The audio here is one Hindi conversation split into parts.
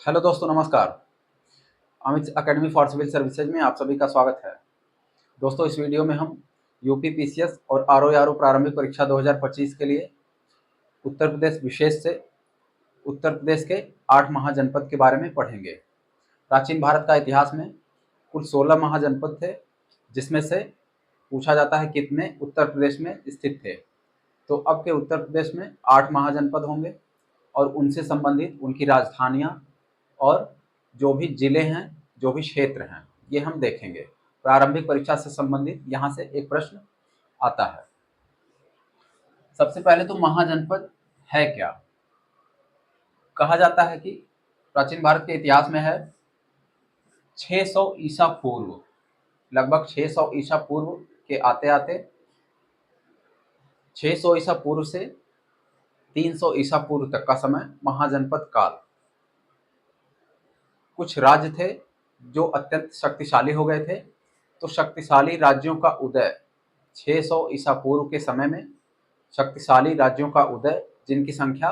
हेलो दोस्तों, नमस्कार। Amit academy for civil services में आप सभी का स्वागत है। दोस्तों, इस वीडियो में हम यूपी पीसीएस और आरओ प्रारंभिक परीक्षा 2025 के लिए उत्तर प्रदेश विशेष से उत्तर प्रदेश के 8 महाजनपद के बारे में पढ़ेंगे। प्राचीन भारत का इतिहास में कुल 16 महाजनपद थे, जिसमें से पूछा जाता है कितने उत्तर प्रदेश में स्थित थे। तो अब के उत्तर प्रदेश में 8 महाजनपद होंगे और उनसे संबंधित उनकी राजधानियाँ और जो भी जिले हैं, जो भी क्षेत्र हैं, ये हम देखेंगे। प्रारंभिक परीक्षा से संबंधित यहाँ से एक प्रश्न आता है। सबसे पहले तो महाजनपद है क्या? कहा जाता है कि प्राचीन भारत के इतिहास में है 600 ईसा पूर्व, लगभग 600 ईसा पूर्व के आते आते 600 ईसा पूर्व से 300 ईसा पूर्व तक का समय महाजनपद काल। कुछ राज्य थे जो अत्यंत शक्तिशाली हो गए थे, तो शक्तिशाली राज्यों का उदय 600 ईसा पूर्व के समय में शक्तिशाली राज्यों का उदय, जिनकी संख्या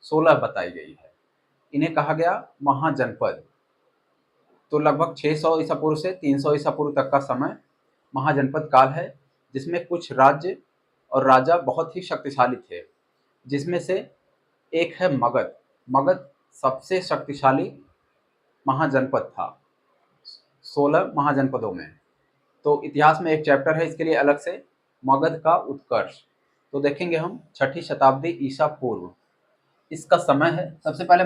16 बताई गई है, इन्हें कहा गया महाजनपद। तो लगभग 600 ईसा पूर्व से 300 ईसा पूर्व तक का समय महाजनपद काल है, जिसमें कुछ राज्य और राजा बहुत ही शक्तिशाली थे, जिसमें से एक है मगध। मगध सबसे शक्तिशाली महाजनपद था 16 महाजनपदों में। तो इतिहास में एक चैप्टर है इसके लिए अलग से, मगध का उत्कर्ष। तो देखेंगे हम 6ठी शताब्दी ईसा पूर्व, इसका समय है। सबसे पहले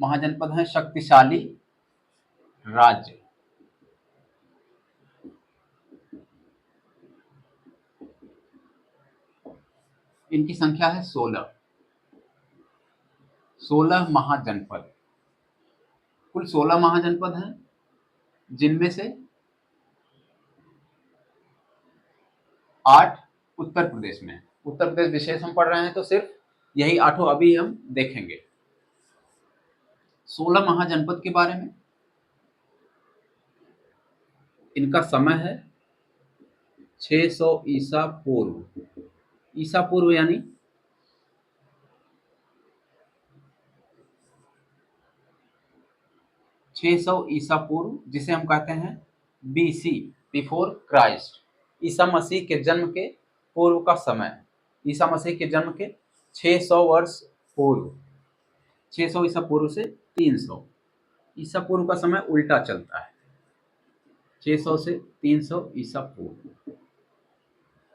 महाजनपद है शक्तिशाली राज्य। इनकी संख्या है 16 महाजनपद। कुल 16 महाजनपद हैं, जिनमें से 8 उत्तर प्रदेश में। उत्तर प्रदेश विशेष हम पढ़ रहे हैं, तो सिर्फ यही 8 अभी हम देखेंगे। 16 महाजनपद के बारे में, इनका समय है 600 ईसा पूर्व। ईसा पूर्व यानी 600 ईसा पूर्व, जिसे हम कहते हैं BC, before Christ. Isa Masih के जन्म के पूर्व का समय। ईसा मसीह के जन्म के 600 वर्ष पूर्व, 600 ईसा पूर्व से 300 ईसा पूर्व का समय उल्टा चलता है, 600 से 300 ईसा पूर्व,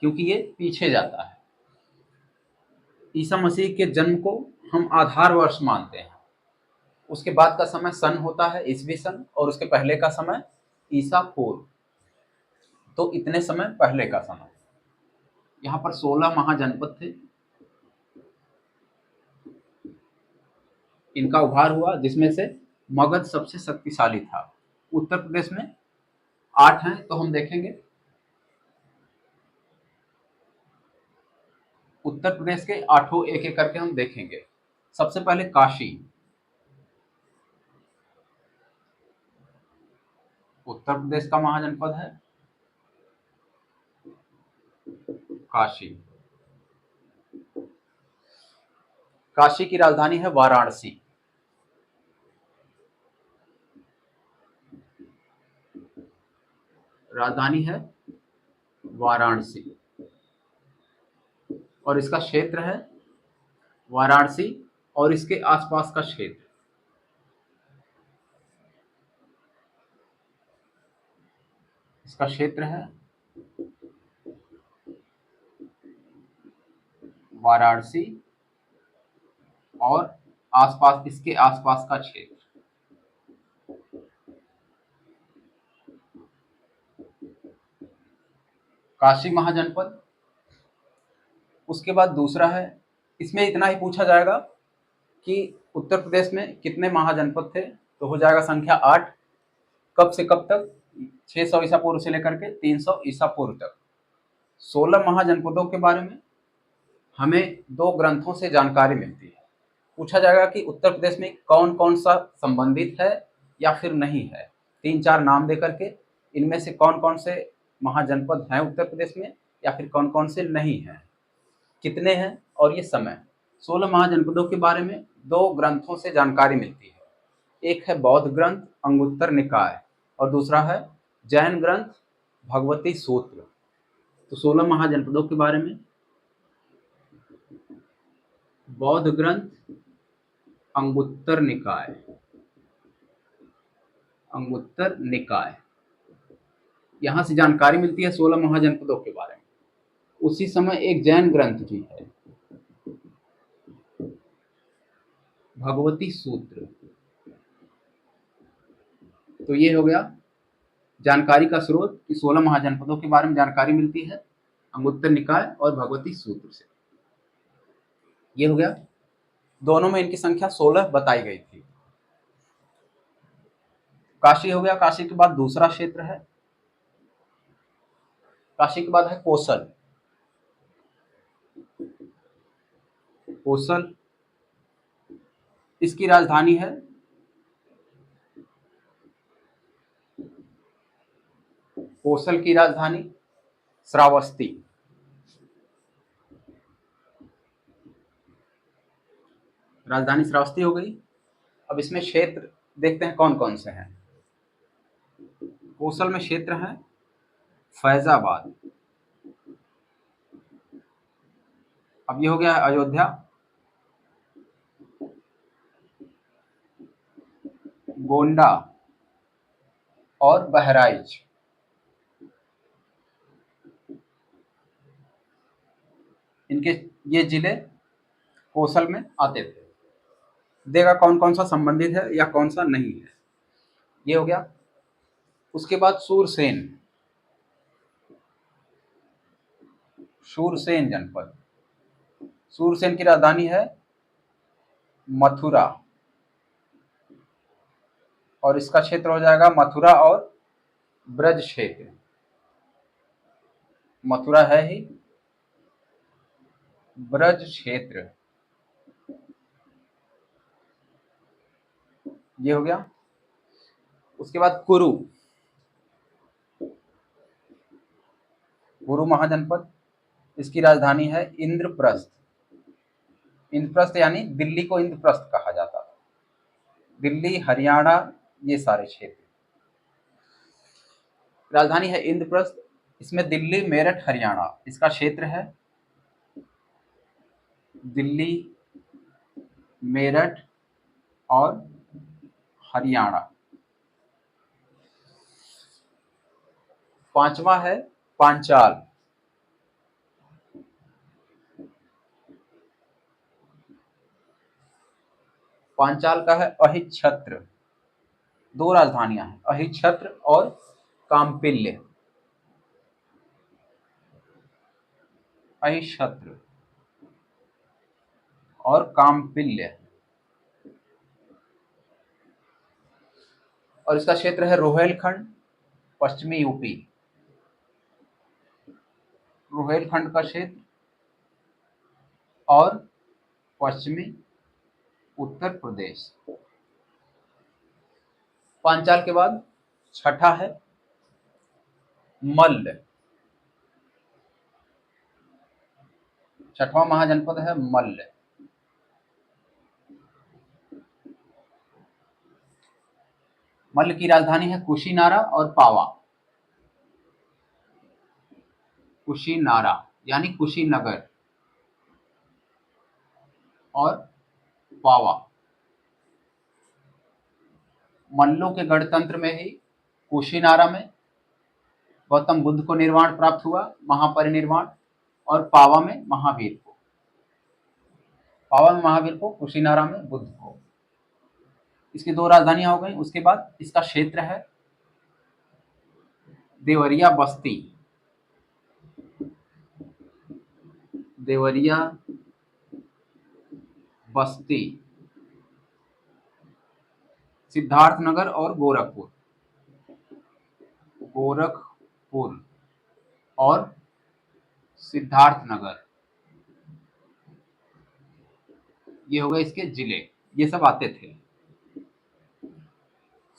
क्योंकि ये पीछे जाता है। ईसा मसीह के जन्म को हम आधार वर्ष मानते हैं। उसके बाद का समय सन होता है ईसवी सन, और उसके पहले का समय ईसा पूर्व। तो इतने समय पहले का समय। यहाँ पर 16 महाजनपद थे, इनका उभार हुआ, जिसमें से मगध सबसे शक्तिशाली था। उत्तर प्रदेश में 8 हैं, तो हम देखेंगे उत्तर प्रदेश के 8 एक एक करके हम देखेंगे। सबसे पहले काशी। उत्तर प्रदेश का महाजनपद है काशी। काशी की राजधानी है वाराणसी। राजधानी है वाराणसी, और इसका क्षेत्र है वाराणसी और इसके आसपास का क्षेत्र। इसका क्षेत्र है वाराणसी और आसपास, इसके आसपास का क्षेत्र। काशी महाजनपद। उसके बाद दूसरा है, इसमें इतना ही पूछा जाएगा कि उत्तर प्रदेश में कितने महाजनपद थे, तो हो जाएगा संख्या 8। कब से कब तक? 600 ईसा पूर्व से लेकर के 300 ईसा पूर्व तक। 16 महाजनपदों के बारे में हमें 2 ग्रंथों से जानकारी मिलती है। पूछा जाएगा कि उत्तर प्रदेश में कौन कौन सा संबंधित है या फिर नहीं है। 3-4 नाम दे करके इनमें से कौन कौन से महाजनपद हैं उत्तर प्रदेश में, या फिर कौन कौन से नहीं हैं, कितने हैं और ये समय। 16 महाजनपदों के बारे में 2 ग्रंथों से जानकारी मिलती है। एक है बौद्ध ग्रंथ अंगुत्तर निकाय और दूसरा है जैन ग्रंथ भगवती सूत्र। तो 16 महाजनपदों के बारे में बौद्ध ग्रंथ अंगुत्तर निकाय, अंगुत्तर निकाय, यहां से जानकारी मिलती है 16 महाजनपदों के बारे में। उसी समय एक जैन ग्रंथ भी है भगवती सूत्र। तो ये हो गया जानकारी का स्रोत कि 16 महाजनपदों के बारे में जानकारी मिलती है अंगुत्तर निकाय और भगवती सूत्र से। ये हो गया, दोनों में इनकी संख्या 16 बताई गई थी। काशी हो गया, काशी के बाद दूसरा क्षेत्र है, काशी के बाद है कोसल। कोसल, इसकी राजधानी है कोसल की राजधानी श्रावस्ती। राजधानी श्रावस्ती हो गई। अब इसमें क्षेत्र देखते हैं कौन कौन से हैं। कोसल में क्षेत्र है फैजाबाद। अब ये हो गया अयोध्या, गोंडा और बहराइच। इनके ये जिले कोसल में आते थे। देगा कौन कौन सा संबंधित है या कौन सा नहीं है, ये हो गया। उसके बाद सूरसेन, सूरसेन जनपद। सूरसेन की राजधानी है मथुरा और इसका क्षेत्र हो जाएगा मथुरा और ब्रज क्षेत्र। मथुरा है ही, ब्रज क्षेत्र, ये हो गया। उसके बाद कुरु, कुरु महाजनपद, इसकी राजधानी है इंद्रप्रस्थ। इंद्रप्रस्थ यानी दिल्ली को इंद्रप्रस्थ कहा जाता था। दिल्ली, हरियाणा, ये सारे क्षेत्र, राजधानी है इंद्रप्रस्थ। इसमें दिल्ली, मेरठ, हरियाणा, इसका क्षेत्र है दिल्ली, मेरठ और हरियाणा। पांचवा है पांचाल। पांचाल का है अहिच्छत्र। 2 राजधानियां हैं, अहिच्छत्र और काम्पिल्य। अहिच्छत्र और काम्पिल्य। और इसका क्षेत्र है रोहेलखंड, पश्चिमी यूपी। रोहेलखंड का क्षेत्र और पश्चिमी उत्तर प्रदेश। पांचाल के बाद छठा है मल्ल। छठवां महाजनपद है मल्ल। मल्ल की राजधानी है कुशीनारा और पावा। कुशीनारा यानी कुशीनगर और पावा। मल्लों के गणतंत्र में ही कुशीनारा में गौतम बुद्ध को निर्वाण प्राप्त हुआ, महापरिनिर्वाण, और पावा में महावीर को। पावा में महावीर को, कुशीनारा में बुद्ध को। इसकी 2 राजधानियां हो गई। उसके बाद इसका क्षेत्र है देवरिया बस्ती। देवरिया बस्ती, सिद्धार्थनगर और गोरखपुर। गोरखपुर और सिद्धार्थनगर, ये हो गए इसके जिले, ये सब आते थे।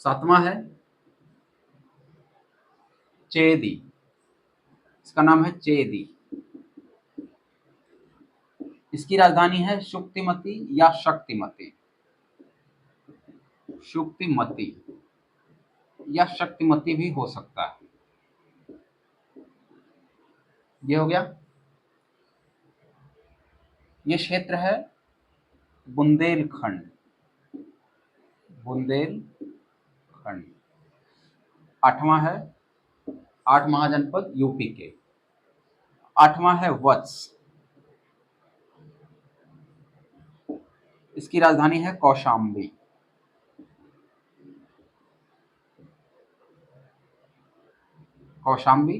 7वां है चेदी। इसका नाम है चेदी। इसकी राजधानी है शुक्तिमती या शक्तिमती। शुक्तिमती या शक्तिमती भी हो सकता है। ये हो गया। ये क्षेत्र है बुंदेलखंड। बुंदेलखंड। आठवां है, 8 महाजनपद यूपी के। आठवां है वत्स। इसकी राजधानी है कौशाम्बी। कौशाम्बी,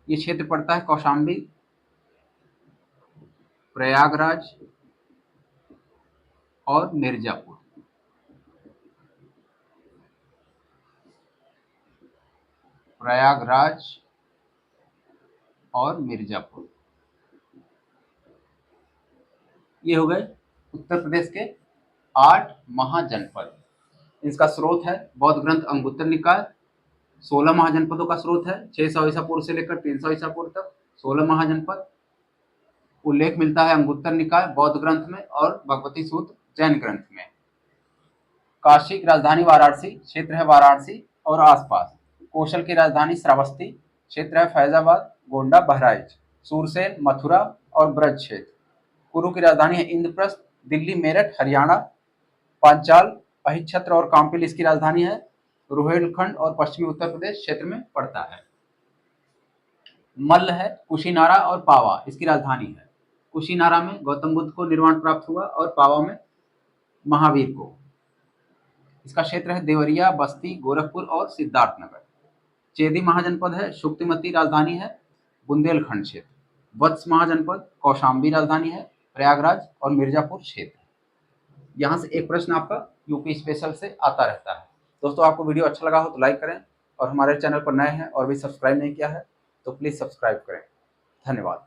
ये क्षेत्र पड़ता है कौशाम्बी, प्रयागराज और मिर्जापुर। प्रयागराज और मिर्जापुर, ये हो गए उत्तर प्रदेश के 8 महाजनपद। इसका स्रोत है बौद्ध ग्रंथ अंगुत्तर निकाय। 16 महाजनपदों का स्रोत है, 600 ईसा पूर्व से लेकर 300 ईसा पूर्व तक 16 महाजनपद। उल्लेख मिलता है अंगुत्तर निकाय बौद्ध ग्रंथ में और भगवती सूत्र जैन ग्रंथ में। काशी की राजधानी वाराणसी, क्षेत्र है वाराणसी और आसपास। कौशल की राजधानी श्रावस्ती, क्षेत्र है फैजाबाद, गोंडा, बहराइच, सूरसेन, मथुरा और ब्रज क्षेत्र। कुरु की राजधानी है इंद्रप्रस्थ, दिल्ली, मेरठ, हरियाणा। पांचाल, अहिच्छत्र और काम्पिल इसकी राजधानी है। रुहेलखंड और पश्चिमी उत्तर प्रदेश क्षेत्र में पड़ता है। मल्ल है कुशीनारा और पावा इसकी राजधानी है। कुशीनारा में गौतम बुद्ध को निर्वाण प्राप्त हुआ और पावा में महावीर को। इसका क्षेत्र है देवरिया, बस्ती, गोरखपुर और सिद्धार्थनगर। चेदी महाजनपद है, शुक्तिमती राजधानी है, बुंदेलखंड क्षेत्र। वत्स महाजनपद, कौशाम्बी राजधानी है, प्रयागराज और मिर्जापुर क्षेत्र। यहाँ से एक प्रश्न आपका यूपी स्पेशल से आता रहता है। दोस्तों, आपको वीडियो अच्छा लगा हो तो लाइक करें और हमारे चैनल पर नए हैं और भी सब्सक्राइब नहीं किया है तो प्लीज़ सब्सक्राइब करें। धन्यवाद।